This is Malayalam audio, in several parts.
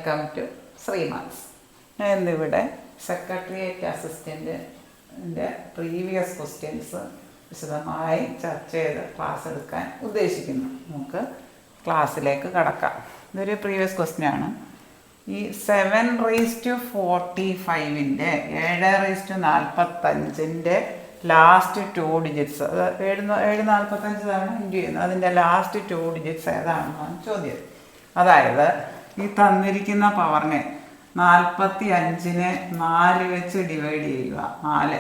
Welcome to ശ്രീമാസ്. ഞാൻ ഇന്നിവിടെ സെക്രട്ടേറിയറ്റ് അസിസ്റ്റൻറ്റിൻ്റെ പ്രീവിയസ് ക്വസ്റ്റ്യൻസ് വിശദമായി ചർച്ച ചെയ്ത് ക്ലാസ് എടുക്കാൻ ഉദ്ദേശിക്കുന്നു. നമുക്ക് ക്ലാസ്സിലേക്ക് കടക്കാം. ഇതൊരു പ്രീവിയസ് ക്വസ്റ്റ്യനാണ്. ഈ 7⁴45ൻ്റെ 7⁴45ൻ്റെ ലാസ്റ്റ് 2 ഡിജിറ്റ്സ്, അത് 745 തവണ ഇൻറ്റു ചെയ്യുന്നു, അതിൻ്റെ ലാസ്റ്റ് 2 ഡിജിറ്റ്സ് ഏതാണെന്നാണ് ചോദ്യം. അതായത് ഈ തന്നിരിക്കുന്ന പവറിനെ 45നെ 4 വെച്ച് ഡിവൈഡ് ചെയ്യുക. 4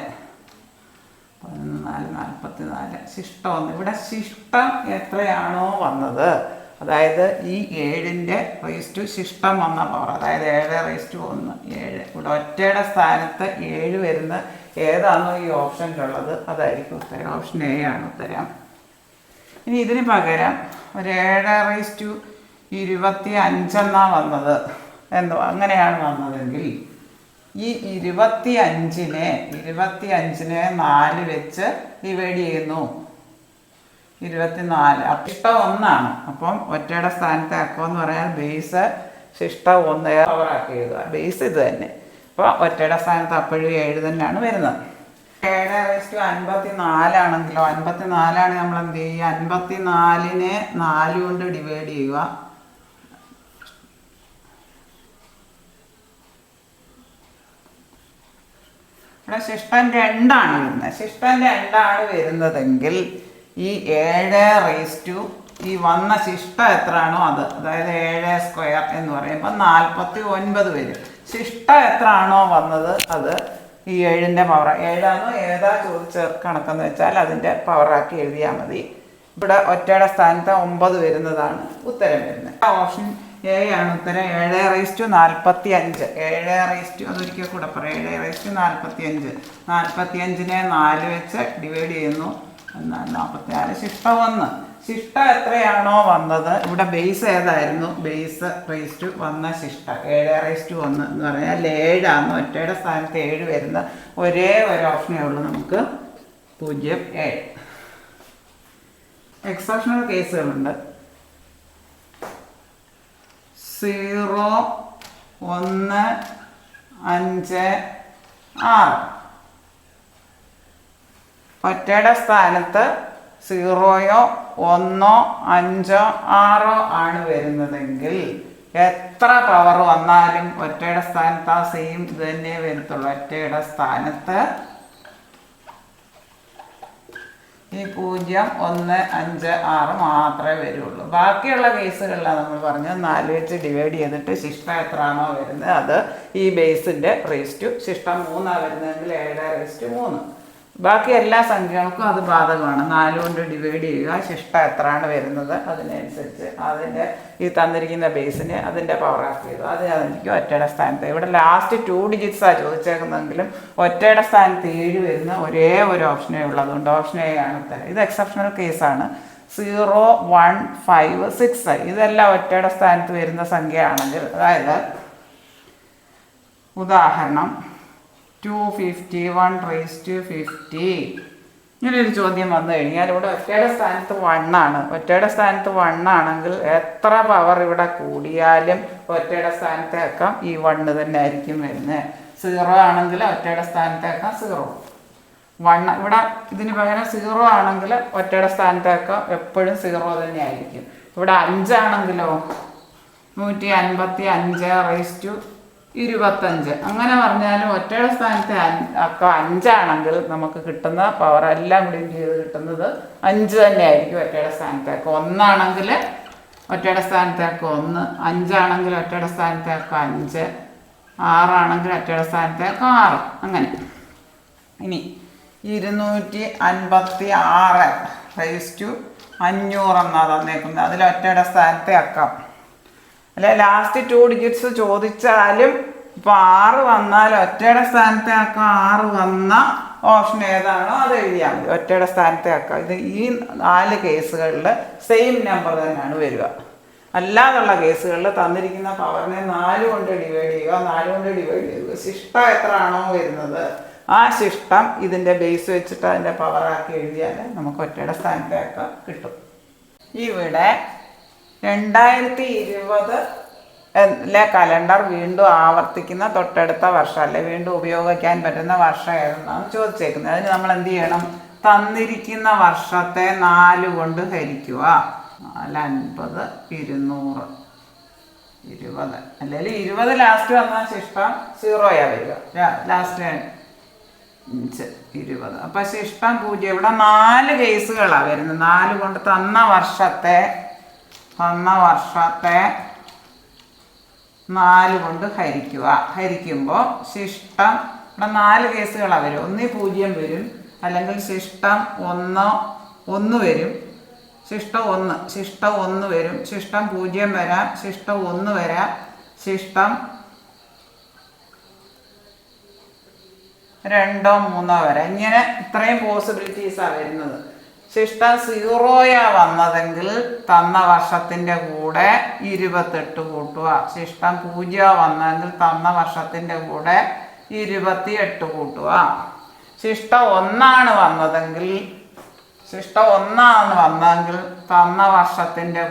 4 44 ശിഷ്ടം 1. ഇവിടെ ശിഷ്ടം എത്രയാണോ വന്നത്, അതായത് ഈ 7ൻ്റെ റേസ്റ്റ് ശിഷ്ടം വന്ന പവർ, അതായത് 7⁻1 7. ഇവിടെ ഒറ്റയുടെ സ്ഥാനത്ത് 7 വരുന്ന ഏതാണോ ഈ ഓപ്ഷനിലുള്ളത് അതായിരിക്കും ഉത്തരം. ഓപ്ഷൻ എ ആണ് ഉത്തരം. ഇനി ഇതിന് പകരം ഒരു 7⁻25 വന്നത് എന്തോ അങ്ങനെയാണ് വന്നതെങ്കിൽ ഈ 25നെ 4 വെച്ച് ഡിവൈഡ് ചെയ്യുന്നു. 24 ശിഷ്ടം 1 ആണ്. അപ്പം ഒറ്റയുടെ സ്ഥാനത്ത് ആക്കുമെന്ന് പറഞ്ഞാൽ ബേസ് ശിഷ്ടം 1 പവറാക്കി എഴുതുക. ബേസ് ഇത് തന്നെ. അപ്പോൾ ഒറ്റയുടെ സ്ഥാനത്ത് അപ്പോഴും 7 തന്നെയാണ് വരുന്നത്. 7⁻54 ആണെങ്കിലോ 54 ആണെങ്കിൽ നമ്മൾ എന്ത് ചെയ്യുക, 54നെ 4 കൊണ്ട് ഡിവൈഡ് ചെയ്യുക. ഇവിടെ ശിഷ്ടം 2 ആണ് വരുന്നത്. ശിഷ്ടം 2 ആണ് വരുന്നതെങ്കിൽ ഈ 7 ഈ വന്ന ശിഷ്ടം എത്രയാണോ അത്, അതായത് 7² എന്ന് പറയുമ്പോൾ 49 വരും. ശിഷ്ടം എത്രയാണോ വന്നത് അത് ഈ 7ൻ്റെ പവർ, 7ആണോ ഏതാ ചോദിച്ച കണക്കെന്ന് വെച്ചാൽ അതിൻ്റെ പവറാക്കി എഴുതിയാൽ മതി. ഇവിടെ ഒറ്റയുടെ സ്ഥാനത്ത് 9 വരുന്നതാണ് ഉത്തരം വരുന്നത്. ഓപ്ഷൻ എ ആണ് ഉത്തരം. 7⁻45 അതൊരിക്കൽ കൂടെ പറയാം. 7⁻45 45നെ 4 വെച്ച് ഡിവൈഡ് ചെയ്യുന്നു. 44 ശിഷ്ടം 1. ശിഷ്ടം എത്രയാണോ വന്നത്, ഇവിടെ ബേസ് ഏതായിരുന്നു, ബേസ് റേസ്റ്റ് വന്ന ശിഷ്ടം 7⁻1 എന്ന് പറഞ്ഞാൽ 7 ആണ്. ഒറ്റയുടെ സ്ഥാനത്ത് 7 വരുന്ന ഒരേ ഒരു ഓപ്ഷനേ ഉള്ളൂ നമുക്ക്, 0 7. എക്സെപ്ഷണൽ കേസുകളുണ്ട്. 0 1 5 6 ഒറ്റയുടെ സ്ഥാനത്ത് 0യോ 1 5 6 ആണ് വരുന്നതെങ്കിൽ എത്ര പവർ വന്നാലും ഒറ്റയുടെ സ്ഥാനത്ത് ആ സെയിം ഇത് തന്നെ വരത്തുള്ളൂ. ഒറ്റയുടെ സ്ഥാനത്ത് ഈ 0 1 5 6 മാത്രമേ വരുള്ളൂ. ബാക്കിയുള്ള കേസുകളിലാണ് നമ്മൾ പറഞ്ഞത് 4 വെച്ച് ഡിവൈഡ് ചെയ്തിട്ട് ശിഷ്ടം എത്രയാണോ വരുന്നത് അത് ഈ ബേസിൻ്റെ റേസ്റ്റ് ശിഷ്ടം 3 വരുന്നതെങ്കിൽ 7⁻3. ബാക്കി എല്ലാ സംഖ്യകൾക്കും അത് ബാധകമാണ്. 4 കൊണ്ട് ഡിവൈഡ് ചെയ്യുക, ശിഷ്ടം എത്രയാണ് വരുന്നത് അതിനനുസരിച്ച് അതിൻ്റെ ഈ തന്നിരിക്കുന്ന ബേസിന് അതിൻ്റെ പവറാക്കി ചെയ്യുക. അതായിരിക്കും ഒറ്റയുടെ സ്ഥാനത്ത്. ഇവിടെ ലാസ്റ്റ് 2 ഡിജിറ്റ്സാണ് ചോദിച്ചേക്കുന്നതെങ്കിലും ഒറ്റയുടെ സ്ഥാനത്ത് 7 വരുന്ന ഒരേ ഒരു ഓപ്ഷനേ ഉള്ളൂ. അതുകൊണ്ട് ഓപ്ഷൻ എ ആണ് ഉത്തരം. ഇത് എക്സെപ്ഷണൽ കേസാണ്. 0 1 5 6 ഇതെല്ലാം ഒറ്റയുടെ സ്ഥാനത്ത് വരുന്ന സംഖ്യയാണെങ്കിൽ, അതായത് ഉദാഹരണം 251⁻50 ഇങ്ങനൊരു ചോദ്യം വന്നു കഴിഞ്ഞാൽ ഇവിടെ ഒറ്റയുടെ സ്ഥാനത്ത് 1 ആണ്. ഒറ്റയുടെ സ്ഥാനത്ത് 1 ആണെങ്കിൽ എത്ര പവർ ഇവിടെ കൂടിയാലും ഒറ്റയുടെ സ്ഥാനത്തേക്കാം ഈ 1 തന്നെ ആയിരിക്കും വരുന്നത്. 0 ആണെങ്കിൽ ഒറ്റയുടെ സ്ഥാനത്തേക്കാം 0. 1 ഇവിടെ ഇതിന് പകരം 0 ആണെങ്കിൽ ഒറ്റയുടെ സ്ഥാനത്തേക്കാം എപ്പോഴും 0 തന്നെ ആയിരിക്കും. ഇവിടെ 5 ആണെങ്കിലോ 155⁻25 അങ്ങനെ പറഞ്ഞാലും ഒറ്റയുടെ സ്ഥാനത്ത് 5 ആണെങ്കിൽ നമുക്ക് കിട്ടുന്ന പവർ എല്ലാം കൂടി ചെയ്ത് കിട്ടുന്നത് 5 തന്നെ ആയിരിക്കും ഒറ്റയുടെ സ്ഥാനത്തേക്ക്. 1 ആണെങ്കിൽ ഒറ്റയുടെ സ്ഥാനത്തേക്ക് 1, 5 ആണെങ്കിൽ ഒറ്റയുടെ സ്ഥാനത്തേക്ക് 5, 6 ആണെങ്കിൽ ഒറ്റയുടെ സ്ഥാനത്തേക്ക് 6 അങ്ങനെ. ഇനി 256⁻500 എന്നാണ് തന്നേക്കുന്നത്. അതിൽ ഒറ്റയുടെ സ്ഥാനത്തെ ആക്കാം. അല്ലെ ലാസ്റ്റ് 2 ഡിജിറ്റ്സ് ചോദിച്ചാലും ഇപ്പോൾ 6 വന്നാൽ ഒറ്റയുടെ സ്ഥാനത്തെ ആക്കാം. 6 വന്ന ഓപ്ഷൻ ഏതാണോ അത് എഴുതിയാൽ മതി. ഒറ്റയുടെ സ്ഥാനത്തെ ആക്കാം. ഇത് ഈ 4 കേസുകളിൽ സെയിം നമ്പർ തന്നെയാണ് വരിക. അല്ലാതുള്ള കേസുകളിൽ തന്നിരിക്കുന്ന പവറിനെ 4 കൊണ്ട് ഡിവൈഡ് ചെയ്യുക. 4 കൊണ്ട് ഡിവൈഡ് ചെയ്യുക. ശിഷ്ടം എത്രയാണോ വരുന്നത് ആ ശിഷ്ടം ഇതിൻ്റെ ബേസ് വെച്ചിട്ട് അതിൻ്റെ പവറാക്കി എഴുതിയാൽ നമുക്ക് ഒറ്റയുടെ സ്ഥാനത്തേക്ക് കിട്ടും. ഇവിടെ 2020 കലണ്ടർ വീണ്ടും ആവർത്തിക്കുന്ന തൊട്ടടുത്ത വർഷം അല്ലെ വീണ്ടും ഉപയോഗിക്കാൻ പറ്റുന്ന വർഷം ഏതെന്നാണ് ചോദിച്ചേക്കുന്നത്. അതിന് നമ്മൾ എന്ത് ചെയ്യണം? തന്നിരിക്കുന്ന വർഷത്തെ 4 കൊണ്ട് ഹരിക്കുക. 4 50 200 20 അല്ലെങ്കിൽ 20 ലാസ്റ്റ് വന്നാൽ ശിഷ്ടം 0 വരിക. ലാസ്റ്റ് 5 20 അപ്പൊ ശിഷ്ടം 0. ഇവിടെ 4 കേസുകളാണ് വരുന്നത്. 4 കൊണ്ട് തന്ന വർഷത്തെ 4 കൊണ്ട് ഹരിക്കുമ്പോൾ ശിഷ്ടം ഇവിടെ 4 കേസുകളാണ് വരും. 1 0 വരും, അല്ലെങ്കിൽ ശിഷ്ടം 1 വരും, ശിഷ്ടം 1 വരും, ശിഷ്ടം 0 വരാം, ശിഷ്ടം 1 വരാം, ശിഷ്ടം 2 3 വരാം. ഇങ്ങനെ ഇത്രയും പോസിബിലിറ്റീസാണ് വരുന്നത്. ശിഷ്ടം 0 വന്നതെങ്കിൽ തന്ന വർഷത്തിൻ്റെ കൂടെ 28 കൂട്ടുക. ശിഷ്ടം 0 വന്നെങ്കിൽ തന്ന വർഷത്തിൻ്റെ കൂടെ 28 കൂട്ടുക. ശിഷ്ടം 1 വന്നതെങ്കിൽ തന്ന വർഷത്തിൻ്റെ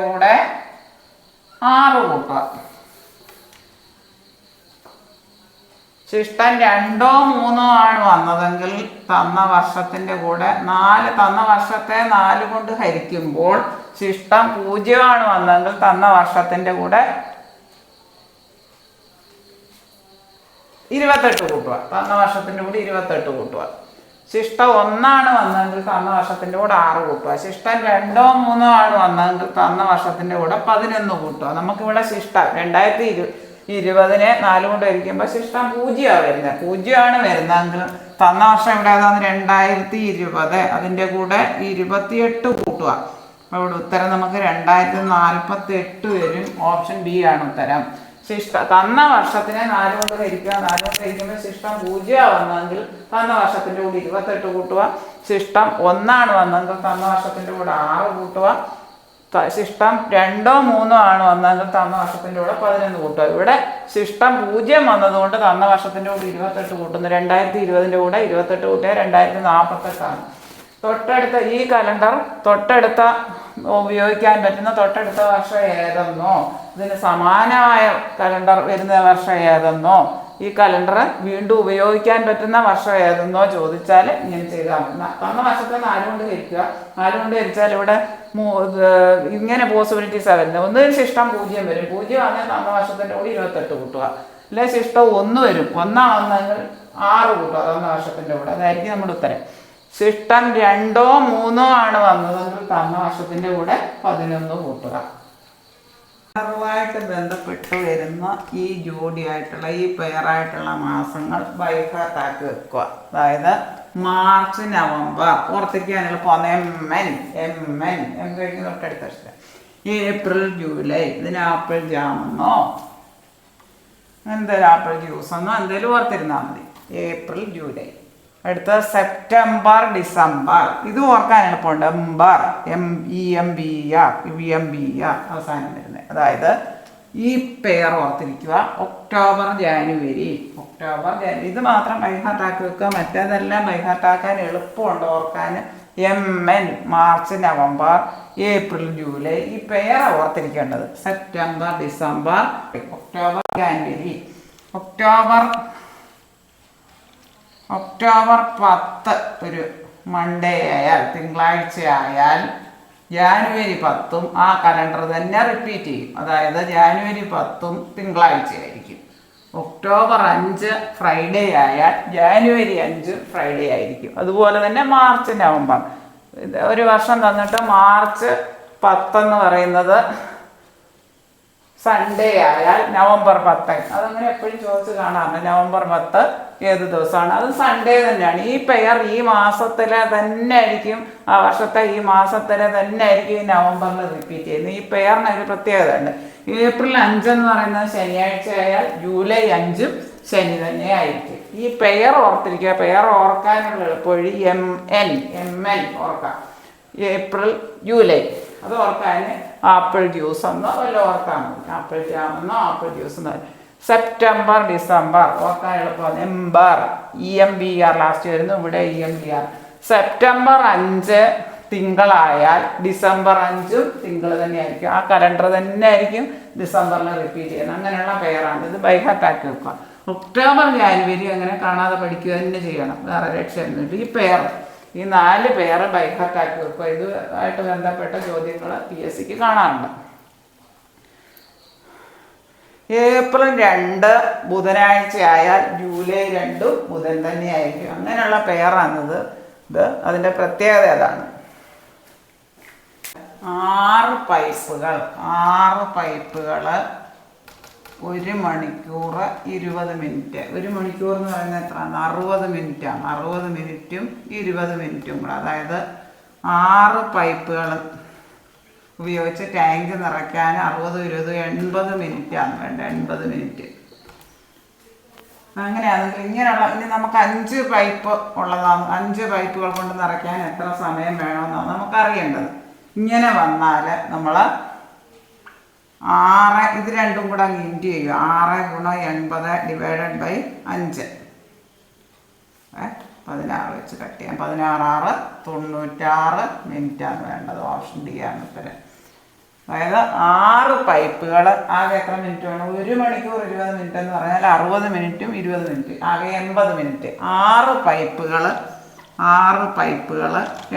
കൂടെ 6 കൂട്ടുക. ശിഷ്ടം 2 3 വന്നതെങ്കിൽ തന്ന വർഷത്തിൻ്റെ കൂടെ 4 തന്ന വർഷത്തെ 4 കൊണ്ട് ഹരിക്കുമ്പോൾ ശിഷ്ടം 0 വന്നതെങ്കിൽ തന്ന വർഷത്തിൻ്റെ കൂടെ 28 കൂട്ടുക. തന്ന വർഷത്തിൻ്റെ കൂടെ 28 കൂട്ടുക. ശിഷ്ടം 1 വന്നതെങ്കിൽ തന്ന വർഷത്തിൻ്റെ കൂടെ 6 കൂട്ടുക. ശിഷ്ടം 2 3 വന്നതെങ്കിൽ തന്ന വർഷത്തിൻ്റെ കൂടെ 11 കൂട്ടുക. നമുക്കിവിടെ ശിഷ്ടം 2020 4 കൊണ്ട് ഹരിക്കുമ്പോൾ ശിഷ്ടം 0 വരുന്നത്. 0 വരുന്നതെങ്കിൽ തന്ന വർഷം ഇവിടെ ഏതാണ്? 2020. അതിൻ്റെ കൂടെ 28 കൂട്ടുക. അപ്പോൾ ഇവിടെ ഉത്തരം നമുക്ക് 2048 വരും. ഓപ്ഷൻ ബി ആണ് ഉത്തരം. തന്ന വർഷത്തിനെ 4 കൊണ്ട് ഹരിക്കുക. 4 കൊണ്ട് ഹരിക്കുമ്പോൾ ശിഷ്ടം 0 വന്നെങ്കിൽ തന്ന വർഷത്തിൻ്റെ കൂടെ 28 കൂട്ടുക. ശിഷ്ടം 1 വന്നെങ്കിൽ തന്ന വർഷത്തിൻ്റെ കൂടെ 6 കൂട്ടുക. ശിഷ്ടം 2 3 വന്നെങ്കിൽ തന്ന വർഷത്തിൻ്റെ കൂടെ 11 കൂട്ടുക. ഇവിടെ ശിഷ്ടം 0 വന്നതുകൊണ്ട് തന്ന വർഷത്തിൻ്റെ കൂടെ 28 കൂട്ടുന്നു. 2020 കൂടെ 28 കൂട്ടിയാൽ 2048. തൊട്ടടുത്ത ഈ കലണ്ടർ ഉപയോഗിക്കാൻ പറ്റുന്ന തൊട്ടടുത്ത വർഷം ഏതെന്നോ, ഇതിന് സമാനമായ കലണ്ടർ വരുന്ന വർഷം ഏതെന്നോ, ഈ കലണ്ടർ വീണ്ടും ഉപയോഗിക്കാൻ പറ്റുന്ന വർഷം ഏതെന്നോ ചോദിച്ചാൽ ഇങ്ങനെ ചെയ്താൽ മതി. തന്ന വർഷത്തെ 4 കൊണ്ട് ഹരിക്കുക. 4 കൊണ്ട് ഹരിച്ചാൽ ഇവിടെ ഇങ്ങനെ പോസിബിലിറ്റീസാണ് വരുന്നത്. ഒന്നിന് ശിഷ്ടം 0 വരും. 0 ആണെങ്കിൽ തന്ന വർഷത്തിൻ്റെ കൂടി 28 കൂട്ടുക. അല്ലെങ്കിൽ ശിഷ്ടം 1 വരും. 1 ആണെങ്കിൽ 6 കൂട്ടുക തന്ന വർഷത്തിൻ്റെ കൂടെ. അതായിരിക്കും നമ്മുടെ ഉത്തരം. ശിഷ്ടം 2 3 വന്നതെങ്കിൽ തന്ന വർഷത്തിൻ്റെ കൂടെ 11 കൂട്ടുക. ായിട്ട് ബന്ധപ്പെട്ട് വരുന്ന ഈ ജോഡിയായിട്ടുള്ള ഈ പെയറായിട്ടുള്ള മാസങ്ങൾ ബൈഹാർട്ടാക്കി വെക്കുക. അതായത് മാർച്ച് നവംബർ ഓർത്തിരിക്കാൻ എളുപ്പം. എം കഴിഞ്ഞ് തൊട്ടടുത്ത അക്ഷരം. ഏപ്രിൽ ജൂലൈ ഇതിന് ആപ്പിൾ ജാമെന്നോ എന്തെങ്കിലും ആപ്പിൾ ജ്യൂസെന്നോ എന്തെങ്കിലും ഓർത്തിരുന്നാൽ മതി. April July. അടുത്ത സെപ്റ്റംബർ ഡിസംബർ. ഇത് ഓർക്കാൻ എളുപ്പമുണ്ട്. EMBR അവസാനം വരുന്നത്. അതായത് ഈ പെയർ ഓർത്തിരിക്കുക. October January. ഇത് മാത്രം ബൈഹാർട്ടാക്കി വെക്കുക. മറ്റേതെല്ലാം ബൈഹാർട്ടാക്കാൻ എളുപ്പമുണ്ട് ഓർക്കാൻ. MN March November April July. ഈ പെയർ ഓർത്തിരിക്കേണ്ടത്. September December October January. ഒക്ടോബർ 10 ഒരു മൺഡേ ആയാൽ, തിങ്കളാഴ്ച ആയാൽ ജാനുവരി 10 ആ കലണ്ടർ തന്നെ റിപ്പീറ്റ് ചെയ്യും. അതായത് ജാനുവരി 10 തിങ്കളാഴ്ച ആയിരിക്കും. ഒക്ടോബർ 5 ഫ്രൈഡേ ആയാൽ ജാനുവരി 5 ഫ്രൈഡേ ആയിരിക്കും. അതുപോലെ തന്നെ മാർച്ച് നവംബർ. ഒരു വർഷം തന്നിട്ട് മാർച്ച് 10 എന്ന് പറയുന്നത് സൺഡേ ആയാൽ നവംബർ 10. അതങ്ങനെ എപ്പോഴും ചോദിച്ച് കാണാറുണ്ട്. നവംബർ 10 ഏത് ദിവസമാണ്? അത് സൺഡേ തന്നെയാണ്. ഈ പെയർ ഈ മാസത്തിലെ തന്നെ ആയിരിക്കും, ആ വർഷത്തെ ഈ മാസത്തിലെ തന്നെ ആയിരിക്കും ഈ നവംബറിൽ റിപ്പീറ്റ് ചെയ്യുന്നത്. ഈ പെയറിന് ഒരു പ്രത്യേകത ഉണ്ട്. ഏപ്രിൽ 5 എന്ന് പറയുന്നത് ശനിയാഴ്ച ആയാൽ ജൂലൈ 5 ശനി തന്നെ ആയിരിക്കും. ഈ പെയർ ഓർത്തിരിക്കുക. പെയർ ഓർക്കാനുള്ള എളുപ്പവഴി MN ഓർക്കാം. ഏപ്രിൽ ജൂലൈ അത് ഓർക്കാൻ ആപ്പിൾ ജ്യൂസ് എന്നോ വല്ല ഓർക്കാൻ മതി. ആപ്പിൾ ജാമെന്നോ ആപ്പിൾ ജ്യൂസ് എന്നോ. സെപ്റ്റംബർ ഡിസംബർ ഓർക്കാൻ എളുപ്പമാണ്. EMBR ലാസ്റ്റ് വരുന്നു. ഇവിടെ EMBR. സെപ്റ്റംബർ 5 തിങ്കളായാൽ ഡിസംബർ 5 തിങ്കൾ തന്നെയായിരിക്കും. ആ കലണ്ടർ തന്നെ ആയിരിക്കും ഡിസംബറിൽ റിപ്പീറ്റ് ചെയ്യുന്നത്. അങ്ങനെയുള്ള പെയറാണ്. ഇത് ബൈ ഹാർട്ടാക്കി വെക്കുക. ഒക്ടോബർ ജാനുവരി അങ്ങനെ കാണാതെ പഠിക്കുക തന്നെ ചെയ്യണം. വേറെ രക്ഷയൊന്നുമില്ല. ഈ 4 പെയർ ബൈ ഹാർട്ടാക്കി വെക്കുക. ഇതുമായിട്ട് ബന്ധപ്പെട്ട ചോദ്യങ്ങൾ PSCക്ക് കാണാറുണ്ട്. ഏപ്രിൽ 2 ബുധനാഴ്ച ആയാൽ ജൂലൈ 2 ബുധൻ തന്നെയായിരിക്കും. അങ്ങനെയുള്ള പെയറാണിത്. അതിൻ്റെ പ്രത്യേകത അതാണ്. 6 പൈപ്പുകൾ 1 മണിക്കൂർ 20 മിനിറ്റ്. 1 മണിക്കൂർ എന്ന് പറയുന്നത് എത്രയാണ്? 60 മിനിറ്റാണ്. 60 മിനിറ്റും 20 മിനിറ്റും കൂടെ, അതായത് 6 പൈപ്പുകൾ ഉപയോഗിച്ച് ടാങ്ക് നിറയ്ക്കാൻ 60, 20, 80 മിനിറ്റാണ് വേണ്ട. 80 മിനിറ്റ്. അങ്ങനെയാണെങ്കിൽ ഇനി നമുക്ക് 5 പൈപ്പ് ഉള്ളതാണ്. 5 പൈപ്പുകൾ കൊണ്ട് നിറയ്ക്കാൻ എത്ര സമയം വേണമെന്നാണ് നമുക്കറിയേണ്ടത്. ഇങ്ങനെ വന്നാൽ നമ്മൾ 6 ഇത് രണ്ടും കൂടെ അങ്ങ് ഇൻറ്റു ചെയ്യുക. 6 × 80 ഡിവൈഡഡ് ബൈ 5. 16 വെച്ച് കട്ട് ചെയ്യാം. 16 96 മിനിറ്റാണ് വേണ്ടത്. ഓപ്ഷൻ ഡി ആണ് ഉത്തരം. അതായത് 6 പൈപ്പുകൾ ആകെ എത്ര മിനിറ്റ് വേണം? 1 മണിക്കൂർ 20 മിനിറ്റ് എന്ന് പറഞ്ഞാൽ 60 മിനിറ്റും 20 മിനിറ്റ് ആകെ 80 മിനിറ്റ്. 6 പൈപ്പുകൾ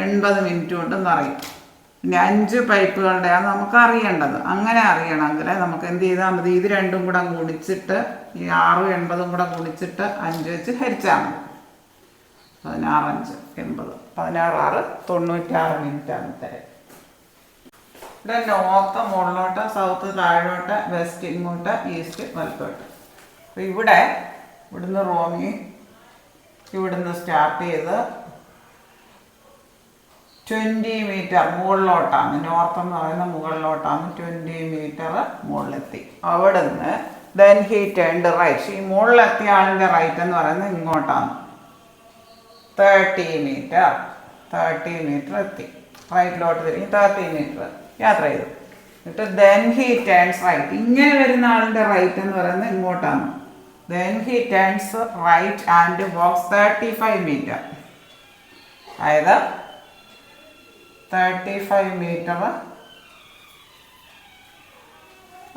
80 മിനിറ്റ് കൊണ്ട് നിറയും. പിന്നെ 5 പൈപ്പുകളുടെയാണ് നമുക്ക് അറിയേണ്ടത്. അങ്ങനെ അറിയണമെങ്കിൽ നമുക്ക് എന്ത് ചെയ്താൽ മതി? ഇത് രണ്ടും കൂടെ ഗുണിച്ചിട്ട് ഈ 6, 80 കൂടെ ഗുണിച്ചിട്ട് 5 വെച്ച് ഹരിച്ചാൽ മതി. 16, 5, 80, 16, 96 മിനിറ്റാണ് ഉത്തരം. ഇവിടെ നോർത്ത് മുകളിലോട്ട്, സൗത്ത് താഴോട്ട്, വെസ്റ്റ് ഇങ്ങോട്ട്, ഈസ്റ്റ് വലത്തോട്ട്. അപ്പോൾ ഇവിടുന്ന് റോമി ഇവിടുന്ന് സ്റ്റാർട്ട് ചെയ്ത് 20 മീറ്റർ മുകളിലോട്ടാണ്. നോർത്ത് എന്ന് പറയുന്നത് മുകളിലോട്ടാണ്. 20 മീറ്റർ മുകളിലെത്തി. അവിടുന്ന് ദെൻ ഹി ടേൺഡ് റൈറ്റ്. ഈ മുകളിലെത്തിയ ആളിൻ്റെ റൈറ്റ് എന്ന് പറയുന്നത് ഇങ്ങോട്ടാണ്. 30 മീറ്റർ എത്തി. റൈറ്റിലോട്ട് തിരിഞ്ഞ് 30 മീറ്റർ യാത്ര ചെയ്തു. എന്നിട്ട് ദെൻ ഹി ടേൺസ് റൈറ്റ്. ഇങ്ങനെ വരുന്ന ആളിൻ്റെ റൈറ്റ് എന്ന് പറയുന്നത് ഇങ്ങോട്ടാണ്. Then he turns right and walks 35 metre. അതായത് 35 മീറ്റർ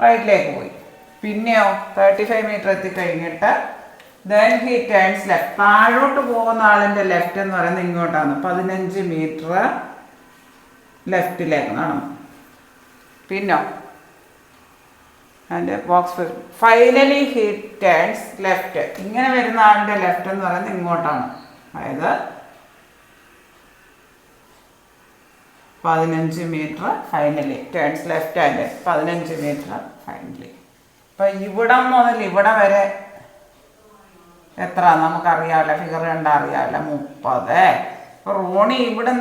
റൈറ്റിലേക്ക് പോയി. പിന്നെയോ 35 മീറ്റർ എത്തിക്കഴിഞ്ഞിട്ട് ദെൻ ഹി ടേൺസ് ലെഫ്റ്റ്. താഴോട്ട് പോകുന്ന ആളിൻ്റെ ലെഫ്റ്റ് എന്ന് പറയുന്നത് ഇങ്ങോട്ടാണ്. 15 മീറ്റർ ലെഫ്റ്റിലേക്ക് നടന്നു. പിന്നോ and walks finally he turns left. ഇങ്ങനെ വരുന്ന ആളിൻ്റെ ലെഫ്റ്റ് എന്ന് പറയുന്നത് ഇങ്ങോട്ടാണ്. അതായത് 15 metre finally turns left and 15 metre finally. അപ്പം ഇവിടം മുതൽ ഇവിടെ വരെ എത്ര നമുക്കറിയാമല്ലോ. ഫിഗർ കണ്ടാൽ അറിയാമല്ലോ. 30. അപ്പോൾ റോണി ഇവിടെ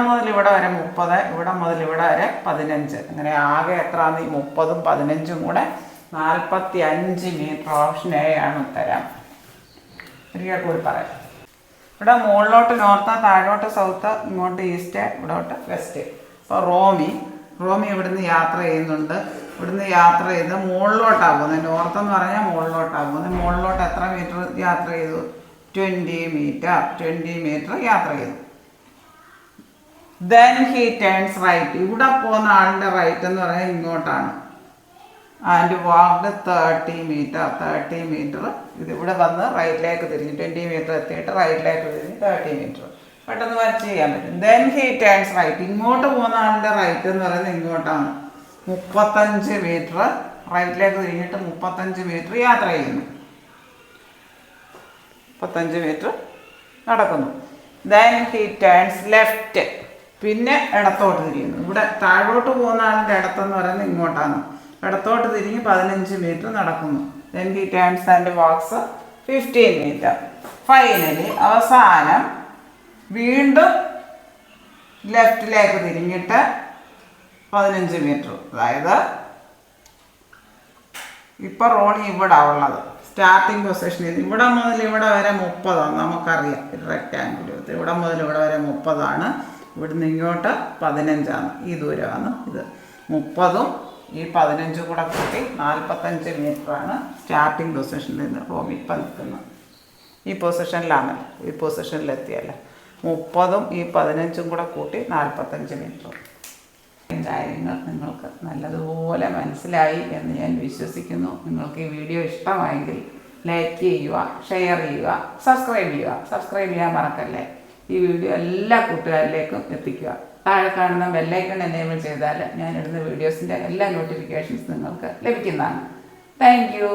മുതൽ ഇവിടെ വരെ 30, ഇവിടെ മുതൽ ഇവിടെ വരെ 15. അങ്ങനെ ആകെ എത്രയാണ്? ഈ 30ഉം 15ഉം കൂടെ 45 മീറ്റർ. ഓപ്ഷൻ എ ആണ് ഉത്തരം. ഒരിക്കൽ കൂടി പറയാം. ഇവിടെ മുകളിലോട്ട് നോർത്ത്, താഴോട്ട് സൗത്ത്, ഇങ്ങോട്ട് ഈസ്റ്റ്, ഇവിടോട്ട് വെസ്റ്റ്. അപ്പോൾ റോമി ഇവിടുന്ന് യാത്ര ചെയ്യുന്നുണ്ട്. ഇവിടുന്ന് യാത്ര ചെയ്ത് മുകളിലോട്ടാണ് പോകുന്നത്. നോർത്ത് എന്ന് പറഞ്ഞാൽ മുകളിലോട്ടാണ് പോകുന്നത്. മുകളിലോട്ട് എത്ര മീറ്റർ യാത്ര ചെയ്തു? 20 മീറ്റർ യാത്ര ചെയ്തു. Then he turns right. ഇവിടെ പോകുന്ന ആളിൻ്റെ റൈറ്റ് എന്ന് പറഞ്ഞാൽ ഇങ്ങോട്ടാണ്. And walked 30 metre. ഇതിവിടെ വന്ന് റൈറ്റിലേക്ക് തിരിഞ്ഞു. 20 മീറ്റർ എത്തിയിട്ട് റൈറ്റിലേക്ക് തിരിഞ്ഞ് 30 മീറ്റർ. പെട്ടെന്ന് വരച്ച് ചെയ്യാൻ പറ്റും. Then he turns right. ഇങ്ങോട്ട് പോകുന്ന ആളിൻ്റെ റൈറ്റ് എന്ന് പറയുന്നത് ഇങ്ങോട്ടാണ്. 35 മീറ്റർ റൈറ്റിലേക്ക് തിരിഞ്ഞിട്ട് 35 മീറ്റർ യാത്ര ചെയ്യുന്നു. 35 മീറ്റർ നടക്കുന്നു. Then he turns left. പിന്നെ ഇടത്തോട്ട് തിരിയുന്നു. ഇവിടെ താഴോട്ട് പോകുന്ന ആളിൻ്റെ ഇടത്തെന്ന് പറയുന്നത് ഇങ്ങോട്ടാണ്. ഇടത്തോട്ട് തിരിഞ്ഞ് 15 മീറ്റർ നടക്കുന്നു. Then he turns and walks 15 metre. Finally അവസാനം വീണ്ടും ലെഫ്റ്റിലേക്ക് തിരിഞ്ഞിട്ട് 15 മീറ്റർ. അതായത് ഇപ്പം റോണി ഇവിടെ ഉള്ളത് സ്റ്റാർട്ടിങ് പൊസിഷനിൽ ഇവിടെ മുതൽ ഇവിടെ വരെ 30 നമുക്കറിയാം. റെക്റ്റാങ്കിൾ ഇവിടെ മുതൽ ഇവിടെ വരെ 30. ഇവിടുന്ന് ഇങ്ങോട്ട് 15 ഈ ദൂരമാണ്. ഇത് 30ഉം ഈ 15 കൂടെ കൂട്ടി 45 മീറ്ററാണ് സ്റ്റാർട്ടിങ് പൊസിഷനിൽ നിന്ന് റോമി ഇപ്പം നിൽക്കുന്നത്. ഈ പൊസിഷനിലാണല്ലോ. ഈ പൊസിഷനിലെത്തിയല്ലോ. 30ഉം ഈ 15ഉം കൂടെ കൂട്ടി 45 മീറ്റർ. കാര്യങ്ങൾ നിങ്ങൾക്ക് നല്ലതുപോലെ മനസ്സിലായി എന്ന് ഞാൻ വിശ്വസിക്കുന്നു. നിങ്ങൾക്ക് ഈ വീഡിയോ ഇഷ്ടമായെങ്കിൽ ലൈക്ക് ചെയ്യുക, ഷെയർ ചെയ്യുക, സബ്സ്ക്രൈബ് ചെയ്യുക. സബ്സ്ക്രൈബ് ചെയ്യാൻ മറക്കല്ലേ. ഈ വീഡിയോ എല്ലാ കൂട്ടുകാരിലേക്കും എത്തിക്കുക. താഴെ കാണുന്ന ബെല്ലൈക്കൺ എനേബിൾ ചെയ്താൽ ഞാനിടുന്ന വീഡിയോസിൻ്റെ എല്ലാ നോട്ടിഫിക്കേഷൻസ് നിങ്ങൾക്ക് ലഭിക്കുന്നതാണ്. Thank you.